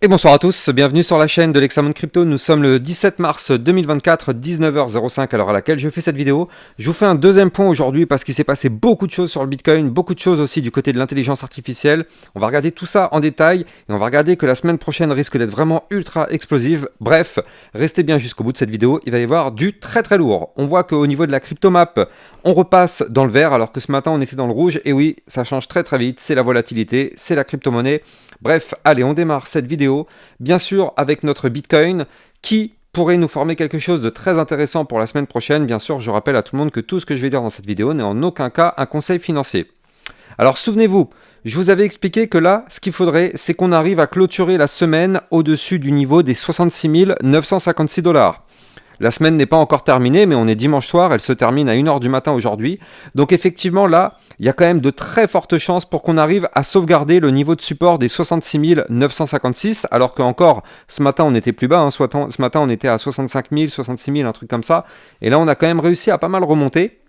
Et bonsoir à tous, bienvenue sur la chaîne de l'Hexamone Crypto. Nous sommes le 17 mars 2024, 19h05 à l'heure à laquelle je fais cette vidéo. Je vous fais un deuxième point aujourd'hui parce qu'il s'est passé beaucoup de choses sur le Bitcoin, beaucoup de choses aussi du côté de l'intelligence artificielle. On va regarder tout ça en détail et on va regarder que la semaine prochaine risque d'être vraiment ultra explosive. Bref, restez bien jusqu'au bout de cette vidéo, il va y avoir du très très lourd. On voit qu'au niveau de la cryptomap, on repasse dans le vert alors que ce matin on était dans le rouge. Et oui, ça change très très vite, c'est la volatilité, c'est la crypto-monnaie. Bref, allez, on démarre cette vidéo, bien sûr avec notre Bitcoin, qui pourrait nous former quelque chose de très intéressant pour la semaine prochaine. Bien sûr, je rappelle à tout le monde que tout ce que je vais dire dans cette vidéo n'est en aucun cas un conseil financier. Alors souvenez-vous, je vous avais expliqué que là, ce qu'il faudrait, c'est qu'on arrive à clôturer la semaine au-dessus du niveau des 66 956 $. La semaine n'est pas encore terminée, mais on est dimanche soir, elle se termine à 1h du matin aujourd'hui. Donc effectivement, là, il y a quand même de très fortes chances pour qu'on arrive à sauvegarder le niveau de support des 66 956, alors qu'encore, ce matin, on était plus bas. Ce matin, on était à 65 000, 66 000, un truc comme ça. Et là, on a quand même réussi à pas mal remonter.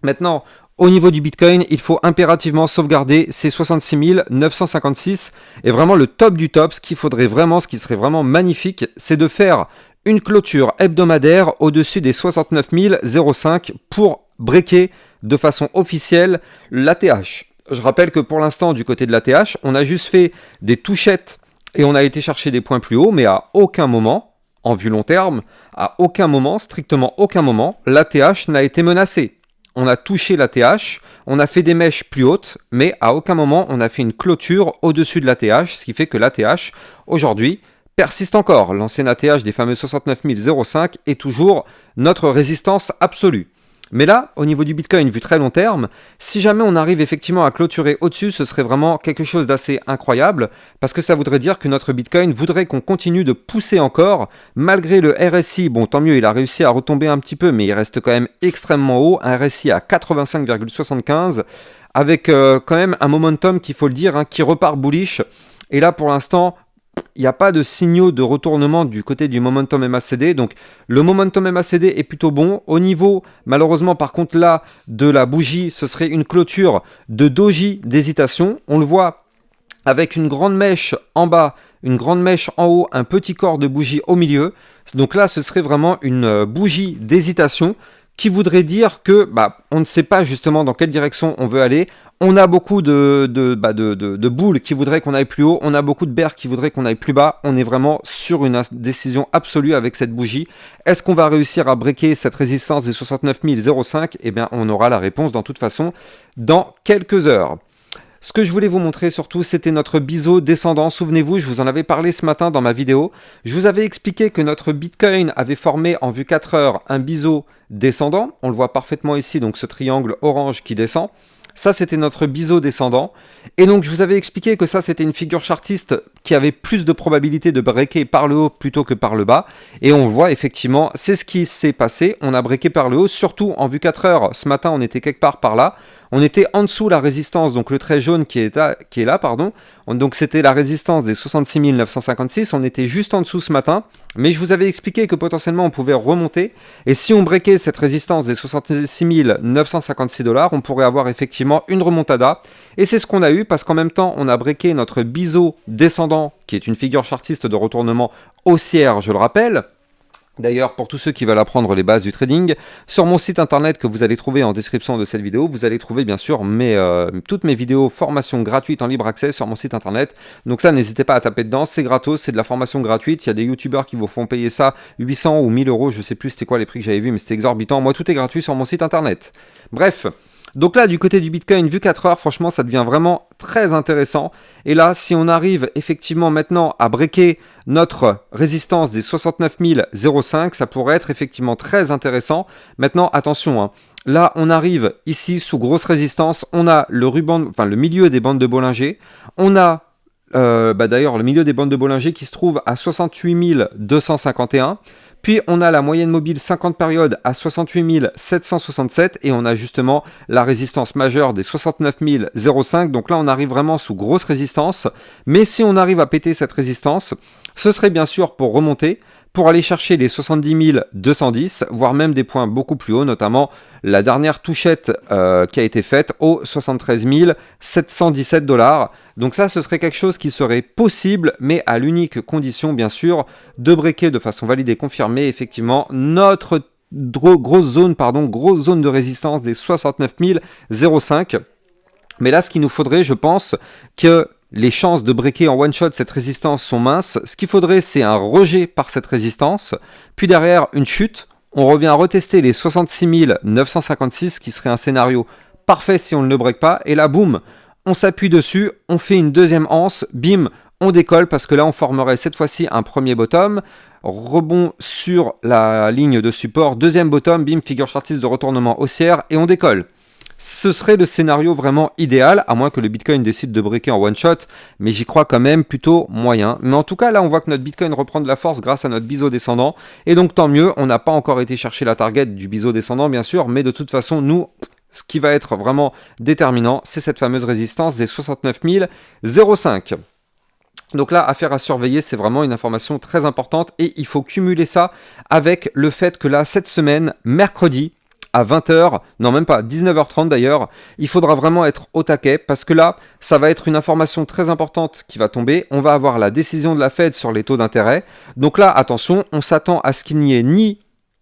Maintenant, au niveau du Bitcoin, il faut impérativement sauvegarder ces 66 956. Et vraiment, le top du top, ce qu'il faudrait vraiment, ce qui serait vraiment magnifique, c'est de faire une clôture hebdomadaire au-dessus des 69 005 pour breaker de façon officielle l'ATH. Je rappelle que pour l'instant, du côté de l'ATH, on a juste fait des touchettes et on a été chercher des points plus hauts, mais à aucun moment, en vue long terme, à aucun moment, strictement aucun moment, l'ATH n'a été menacée. On a touché l'ATH, on a fait des mèches plus hautes, mais à aucun moment on a fait une clôture au-dessus de l'ATH, ce qui fait que l'ATH, aujourd'hui, persiste encore. L'ancien ATH des fameux 69 005 est toujours notre résistance absolue. Mais là, au niveau du Bitcoin, vu très long terme, si jamais on arrive effectivement à clôturer au-dessus, ce serait vraiment quelque chose d'assez incroyable, parce que ça voudrait dire que notre Bitcoin voudrait qu'on continue de pousser encore, malgré le RSI. Bon, tant mieux, il a réussi à retomber un petit peu, mais il reste quand même extrêmement haut, un RSI à 85,75, avec quand même un momentum, qu'il faut le dire, qui repart bullish. Et là, pour l'instant, il n'y a pas de signaux de retournement du côté du momentum MACD, donc le momentum MACD est plutôt bon. Au niveau, malheureusement par contre là, de la bougie, ce serait une clôture de doji d'hésitation. On le voit avec une grande mèche en bas, une grande mèche en haut, un petit corps de bougie au milieu. Donc là, ce serait vraiment une bougie d'hésitation qui voudrait dire que on ne sait pas justement dans quelle direction on veut aller. On a beaucoup de boules qui voudraient qu'on aille plus haut, on a beaucoup de bears qui voudraient qu'on aille plus bas. On est vraiment sur une décision absolue avec cette bougie. Est-ce qu'on va réussir à breaker cette résistance des 69 005 ? Eh bien, on aura la réponse dans toute façon dans quelques heures. Ce que je voulais vous montrer surtout, c'était notre biseau descendant. Souvenez-vous, je vous en avais parlé ce matin dans ma vidéo. Je vous avais expliqué que notre Bitcoin avait formé en vue 4 heures un biseau descendant. On le voit parfaitement ici, donc ce triangle orange qui descend. Ça, c'était notre biseau descendant. Et donc, je vous avais expliqué que ça, c'était une figure chartiste qui avait plus de probabilité de breaker par le haut plutôt que par le bas. Et on voit effectivement, c'est ce qui s'est passé. On a breaké par le haut, surtout en vue 4 heures. Ce matin, on était quelque part par là. On était en dessous la résistance, donc le trait jaune qui est là, pardon. Donc c'était la résistance des 66 956, on était juste en dessous ce matin, mais je vous avais expliqué que potentiellement on pouvait remonter, et si on breakait cette résistance des 66 956 $, on pourrait avoir effectivement une remontada, et c'est ce qu'on a eu, parce qu'en même temps on a breaké notre biseau descendant, qui est une figure chartiste de retournement haussière, je le rappelle. D'ailleurs, pour tous ceux qui veulent apprendre les bases du trading, sur mon site internet que vous allez trouver en description de cette vidéo, vous allez trouver bien sûr toutes mes vidéos formation gratuites en libre accès sur mon site internet. Donc ça, n'hésitez pas à taper dedans, c'est gratos, c'est de la formation gratuite. Il y a des youtubeurs qui vous font payer ça 800 ou 1000 euros, je sais plus c'était quoi les prix que j'avais vus, mais c'était exorbitant. Moi, tout est gratuit sur mon site internet. Bref. Donc là, du côté du Bitcoin, vu 4 heures, franchement, ça devient vraiment très intéressant. Et là, si on arrive effectivement maintenant à breaker notre résistance des 69 005, ça pourrait être effectivement très intéressant. Maintenant, attention, là, on arrive ici sous grosse résistance. On a le milieu des bandes de Bollinger. On a d'ailleurs le milieu des bandes de Bollinger qui se trouve à 68 251. Puis on a la moyenne mobile 50 périodes à 68 767 et on a justement la résistance majeure des 69 005. Donc là on arrive vraiment sous grosse résistance. Mais si on arrive à péter cette résistance, ce serait bien sûr pour remonter. pour aller chercher les 70 210, voire même des points beaucoup plus hauts, notamment la dernière touchette qui a été faite aux 73 717 $. Donc ça, ce serait quelque chose qui serait possible, mais à l'unique condition, bien sûr, de breaker de façon valide et confirmée, effectivement, notre grosse zone de résistance des 69 005. Mais là, ce qu'il nous faudrait, je pense que les chances de breaker en one-shot cette résistance sont minces. Ce qu'il faudrait, c'est un rejet par cette résistance, puis derrière une chute. On revient à retester les 66 956, qui serait un scénario parfait si on ne le break pas. Et là, boum, on s'appuie dessus, on fait une deuxième anse, bim, on décolle, parce que là, on formerait cette fois-ci un premier bottom. Rebond sur la ligne de support, deuxième bottom, bim, figure chartiste de retournement haussière, et on décolle. Ce serait le scénario vraiment idéal, à moins que le Bitcoin décide de breaker en one shot, mais j'y crois quand même plutôt moyen. Mais en tout cas, là, on voit que notre Bitcoin reprend de la force grâce à notre biseau descendant, et donc tant mieux, on n'a pas encore été chercher la target du biseau descendant, bien sûr, mais de toute façon, nous, ce qui va être vraiment déterminant, c'est cette fameuse résistance des 69 005. Donc là, affaire à surveiller, c'est vraiment une information très importante, et il faut cumuler ça avec le fait que là, cette semaine, mercredi, à 20h, non même pas, 19h30 d'ailleurs, il faudra vraiment être au taquet parce que là, ça va être une information très importante qui va tomber. On va avoir la décision de la Fed sur les taux d'intérêt. Donc là, attention, on s'attend à ce qu'il n'y ait ni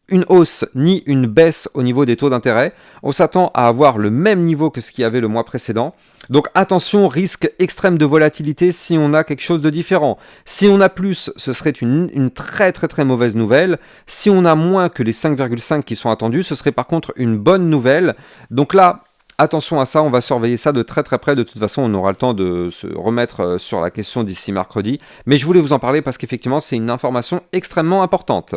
une hausse ni une baisse au niveau des taux d'intérêt. On s'attend à avoir le même niveau que ce qu'il y avait le mois précédent. Donc attention, risque extrême de volatilité si on a quelque chose de différent. Si on a plus, ce serait une très mauvaise nouvelle. Si on a moins que les 5,5 qui sont attendus, ce serait par contre une bonne nouvelle. Donc là, attention à ça, on va surveiller ça de très près. De toute façon, on aura le temps de se remettre sur la question d'ici mercredi. Mais je voulais vous en parler parce qu'effectivement, c'est une information extrêmement importante.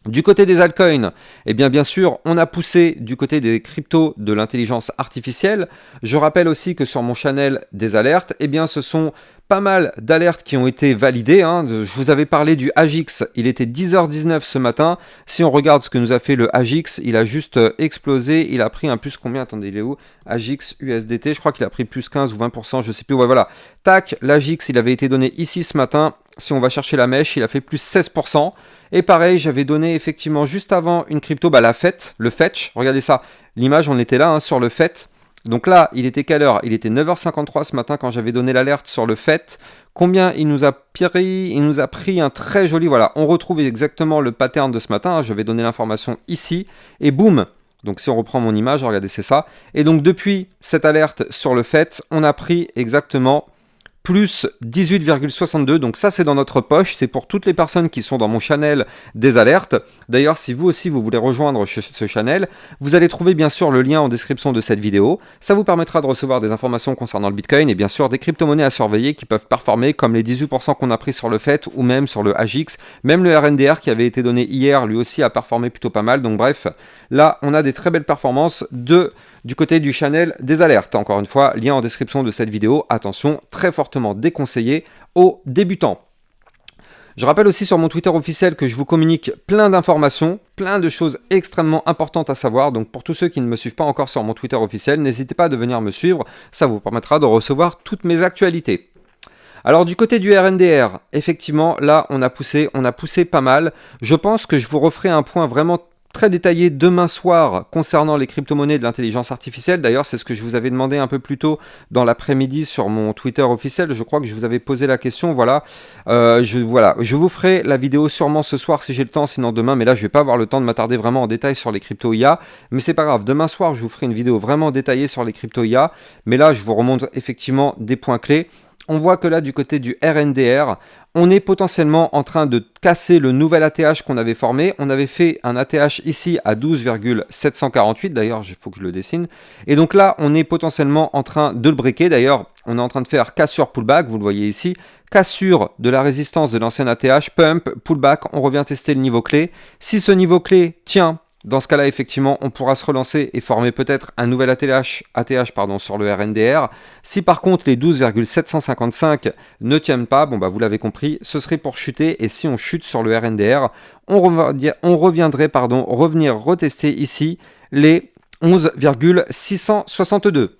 Du côté des altcoins, eh bien sûr, on a poussé du côté des cryptos de l'intelligence artificielle. Je rappelle aussi que sur mon channel des alertes, eh bien ce sont pas mal d'alertes qui ont été validées. Je vous avais parlé du AGIX, il était 10h19 ce matin. Si on regarde ce que nous a fait le AGIX, il a juste explosé. Il a pris un plus combien? Attendez, il est où? AGIX USDT, je crois qu'il a pris plus 15 ou 20%, je sais plus. Ouais, voilà. Tac, l'AGIX, il avait été donné ici ce matin. Si on va chercher la mèche, il a fait plus 16%. Et pareil, j'avais donné effectivement juste avant une crypto, le Fetch. Regardez ça, l'image, on était là sur le FET. Donc là, il était quelle heure? Il était 9h53 ce matin quand j'avais donné l'alerte sur le FET. Combien il nous a pris? Il nous a pris un très joli, voilà, on retrouve exactement le pattern de ce matin. Je vais donner l'information ici. Et boum! Donc si on reprend mon image, regardez, c'est ça. Et donc depuis cette alerte sur le FET, on a pris exactement plus 18,62, donc ça c'est dans notre poche, c'est pour toutes les personnes qui sont dans mon channel des alertes. D'ailleurs, si vous aussi vous voulez rejoindre ce channel, vous allez trouver bien sûr le lien en description de cette vidéo. Ça vous permettra de recevoir des informations concernant le Bitcoin et bien sûr des crypto-monnaies à surveiller qui peuvent performer comme les 18% qu'on a pris sur le FET ou même sur le AGIX. Même le RNDR qui avait été donné hier, lui aussi a performé plutôt pas mal. Donc bref, là on a des très belles performances du côté du channel des alertes. Encore une fois, lien en description de cette vidéo. Attention, très fortement déconseillé aux débutants. Je rappelle aussi sur mon Twitter officiel que je vous communique plein d'informations, plein de choses extrêmement importantes à savoir. Donc pour tous ceux qui ne me suivent pas encore sur mon Twitter officiel, n'hésitez pas à venir me suivre. Ça vous permettra de recevoir toutes mes actualités. Alors du côté du RNDR, effectivement, là on a poussé pas mal. Je pense que je vous referai un point vraiment très détaillé demain soir concernant les crypto-monnaies de l'intelligence artificielle. D'ailleurs, c'est ce que je vous avais demandé un peu plus tôt dans l'après-midi sur mon Twitter officiel. Je crois que je vous avais posé la question. Voilà, je vous ferai la vidéo sûrement ce soir si j'ai le temps, sinon demain. Mais là, je vais pas avoir le temps de m'attarder vraiment en détail sur les crypto IA. Mais c'est pas grave. Demain soir, je vous ferai une vidéo vraiment détaillée sur les crypto IA. Mais là, je vous remonte effectivement des points clés. On voit que là, du côté du RNDR, on est potentiellement en train de casser le nouvel ATH qu'on avait formé. On avait fait un ATH ici à 12,748. D'ailleurs, il faut que je le dessine. Et donc là, on est potentiellement en train de le breaker. D'ailleurs, on est en train de faire cassure pullback. Vous le voyez ici. Cassure de la résistance de l'ancien ATH. Pump, pullback. On revient tester le niveau clé. Si ce niveau clé tient, dans ce cas-là, effectivement, on pourra se relancer et former peut-être un nouvel ATH sur le RNDR. Si par contre les 12,755 ne tiennent pas, vous l'avez compris, ce serait pour chuter. Et si on chute sur le RNDR, on reviendrait revenir retester ici les 11,662.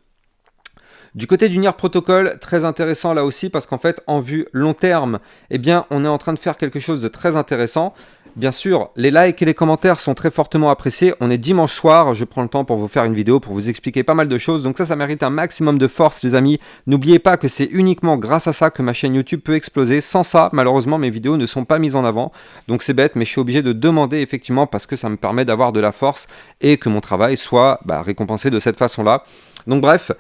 Du côté du NIR Protocol, très intéressant là aussi parce qu'en fait, en vue long terme, eh bien, on est en train de faire quelque chose de très intéressant. Bien sûr, les likes et les commentaires sont très fortement appréciés. On est dimanche soir, je prends le temps pour vous faire une vidéo, pour vous expliquer pas mal de choses. Donc ça mérite un maximum de force, les amis. N'oubliez pas que c'est uniquement grâce à ça que ma chaîne YouTube peut exploser. Sans ça, malheureusement, mes vidéos ne sont pas mises en avant. Donc c'est bête, mais je suis obligé de demander effectivement parce que ça me permet d'avoir de la force et que mon travail soit récompensé de cette façon-là. Donc bref,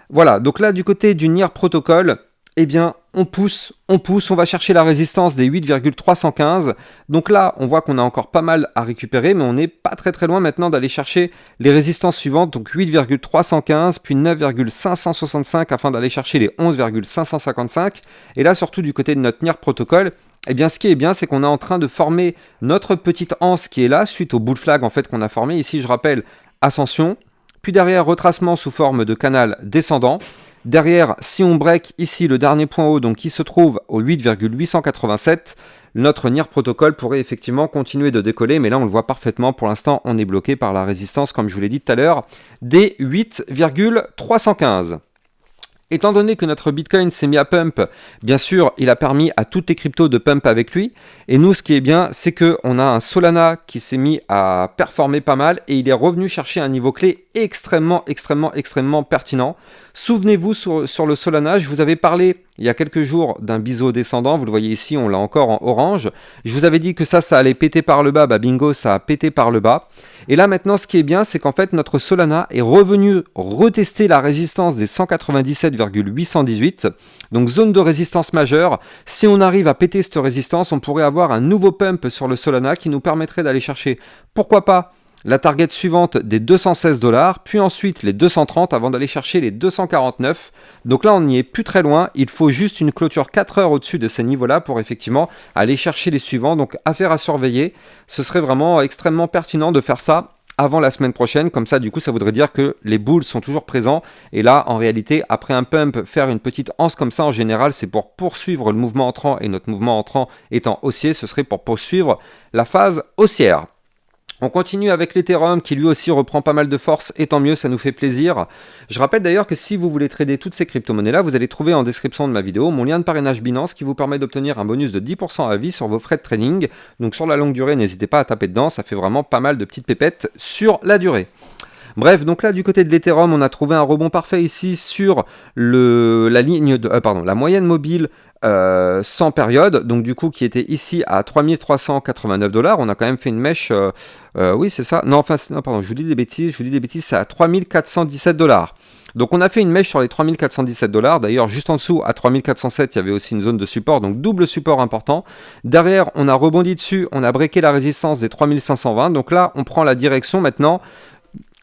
voilà. Donc là, du côté du NIR Protocol, eh bien, on pousse, on va chercher la résistance des 8,315. Donc là, on voit qu'on a encore pas mal à récupérer, mais on n'est pas très loin maintenant d'aller chercher les résistances suivantes, donc 8,315, puis 9,565 afin d'aller chercher les 11,555. Et là, surtout du côté de notre NIR Protocol, eh bien, ce qui est bien, c'est qu'on est en train de former notre petite anse qui est là, suite au bull flag en fait qu'on a formé. Ici, je rappelle, ascension, puis derrière, retracement sous forme de canal descendant. Derrière, si on break ici le dernier point haut, donc qui se trouve au 8,887, notre NIR Protocol pourrait effectivement continuer de décoller, mais là on le voit parfaitement, pour l'instant on est bloqué par la résistance, comme je vous l'ai dit tout à l'heure, des 8,315. Étant donné que notre Bitcoin s'est mis à pump, bien sûr, il a permis à toutes les cryptos de pump avec lui. Et nous, ce qui est bien, c'est qu'on a un Solana qui s'est mis à performer pas mal et il est revenu chercher un niveau clé extrêmement pertinent. Souvenez-vous sur le Solana, je vous avais parlé il y a quelques jours d'un biseau descendant. Vous le voyez ici, on l'a encore en orange. Je vous avais dit que ça allait péter par le bas. Bingo, ça a pété par le bas. Et là, maintenant, ce qui est bien, c'est qu'en fait, notre Solana est revenu retester la résistance des 197,818. Donc, zone de résistance majeure. Si on arrive à péter cette résistance, on pourrait avoir un nouveau pump sur le Solana qui nous permettrait d'aller chercher, pourquoi pas, la target suivante des 216 $, puis ensuite les 230 avant d'aller chercher les 249. Donc là, on n'y est plus très loin. Il faut juste une clôture 4 heures au-dessus de ces niveaux-là pour effectivement aller chercher les suivants. Donc, affaire à surveiller. Ce serait vraiment extrêmement pertinent de faire ça avant la semaine prochaine. Comme ça, du coup, ça voudrait dire que les bulls sont toujours présents. Et là, en réalité, après un pump, faire une petite anse comme ça, en général, c'est pour poursuivre le mouvement entrant. Et notre mouvement entrant étant haussier, ce serait pour poursuivre la phase haussière. On continue avec l'Ethereum qui lui aussi reprend pas mal de force et tant mieux, ça nous fait plaisir. Je rappelle d'ailleurs que si vous voulez trader toutes ces crypto-monnaies-là, vous allez trouver en description de ma vidéo mon lien de parrainage Binance qui vous permet d'obtenir un bonus de 10% à vie sur vos frais de trading. Donc sur la longue durée, n'hésitez pas à taper dedans, ça fait vraiment pas mal de petites pépettes sur la durée. Bref, donc là du côté de l'Ethereum, on a trouvé un rebond parfait ici sur la moyenne mobile sans période, donc du coup qui était ici à 3389 $. On a quand même fait une mèche, oui c'est ça, non pardon, je vous dis des bêtises, c'est à 3417 $. Donc on a fait une mèche sur les 3417 $. D'ailleurs, juste en dessous, à 3407, il y avait aussi une zone de support, donc double support important. Derrière, on a rebondi dessus, on a breaké la résistance des 3520. Donc là, on prend la direction maintenant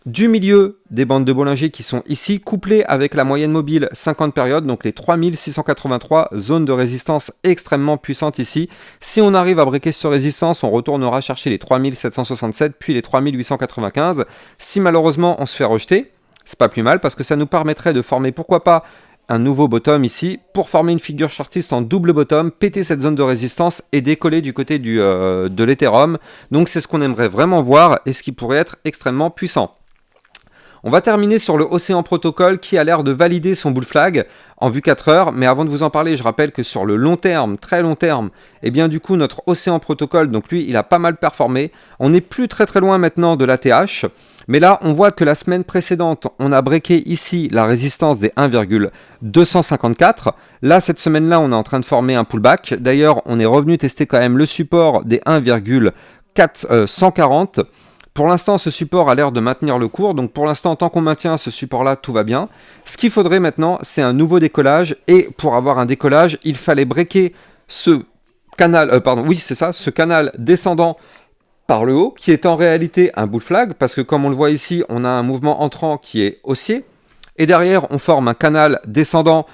du milieu des bandes de Bollinger qui sont ici, couplées avec la moyenne mobile 50 périodes, donc les 3683 zones de résistance extrêmement puissantes ici. Si on arrive à breaker cette résistance, on retournera chercher les 3767, puis les 3895. Si malheureusement on se fait rejeter, c'est pas plus mal parce que ça nous permettrait de former, pourquoi pas, un nouveau bottom ici, pour former une figure chartiste en double bottom, péter cette zone de résistance et décoller du côté de l'Ethereum. Donc c'est ce qu'on aimerait vraiment voir et ce qui pourrait être extrêmement puissant. On va terminer sur le Océan Protocol qui a l'air de valider son bull flag en vue 4 heures. Mais avant de vous en parler, je rappelle que sur le long terme, très long terme, eh bien du coup notre Océan Protocol, donc lui, il a pas mal performé. On n'est plus très loin maintenant de l'ATH. Mais là, on voit que la semaine précédente, on a breaké ici la résistance des 1,254. Là, cette semaine-là, on est en train de former un pullback. D'ailleurs, on est revenu tester quand même le support des 1,140. Pour l'instant, ce support a l'air de maintenir le cours. Donc pour l'instant, tant qu'on maintient ce support-là, tout va bien. Ce qu'il faudrait maintenant, c'est un nouveau décollage. Et pour avoir un décollage, il fallait breaker ce canal, ce canal descendant par le haut, qui est en réalité un bull flag, parce que comme on le voit ici, on a un mouvement entrant qui est haussier. Et derrière, on forme un canal descendant.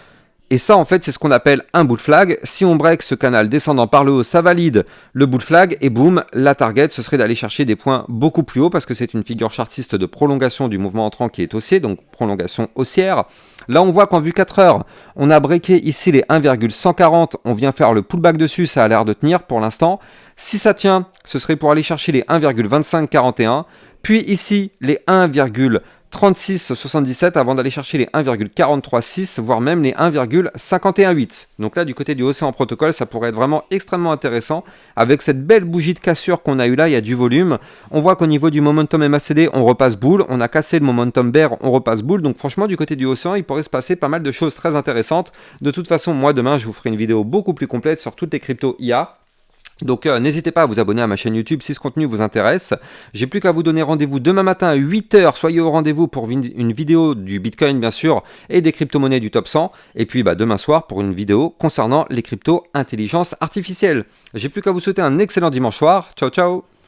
Et ça, en fait, c'est ce qu'on appelle un bull flag. Si on break ce canal descendant par le haut, ça valide le bull flag. Et boum, la target, ce serait d'aller chercher des points beaucoup plus hauts parce que c'est une figure chartiste de prolongation du mouvement entrant qui est haussier, donc prolongation haussière. Là, on voit qu'en vue 4 heures, on a breaké ici les 1,140. On vient faire le pullback dessus, ça a l'air de tenir pour l'instant. Si ça tient, ce serait pour aller chercher les 1,2541. Puis ici, les 1,30 36,77 avant d'aller chercher les 1,436, voire même les 1,518. Donc là, du côté du Océan Protocol, ça pourrait être vraiment extrêmement intéressant. Avec cette belle bougie de cassure qu'on a eu là, il y a du volume. On voit qu'au niveau du momentum MACD, on repasse boule. On a cassé le momentum bear, on repasse boule. Donc franchement, du côté du Océan, il pourrait se passer pas mal de choses très intéressantes. De toute façon, moi demain, je vous ferai une vidéo beaucoup plus complète sur toutes les cryptos IA. Donc n'hésitez pas à vous abonner à ma chaîne YouTube si ce contenu vous intéresse. J'ai plus qu'à vous donner rendez-vous demain matin à 8h. Soyez au rendez-vous pour une vidéo du Bitcoin bien sûr et des crypto-monnaies du top 100. Et puis demain soir pour une vidéo concernant les cryptos intelligence artificielle. J'ai plus qu'à vous souhaiter un excellent dimanche soir. Ciao ciao.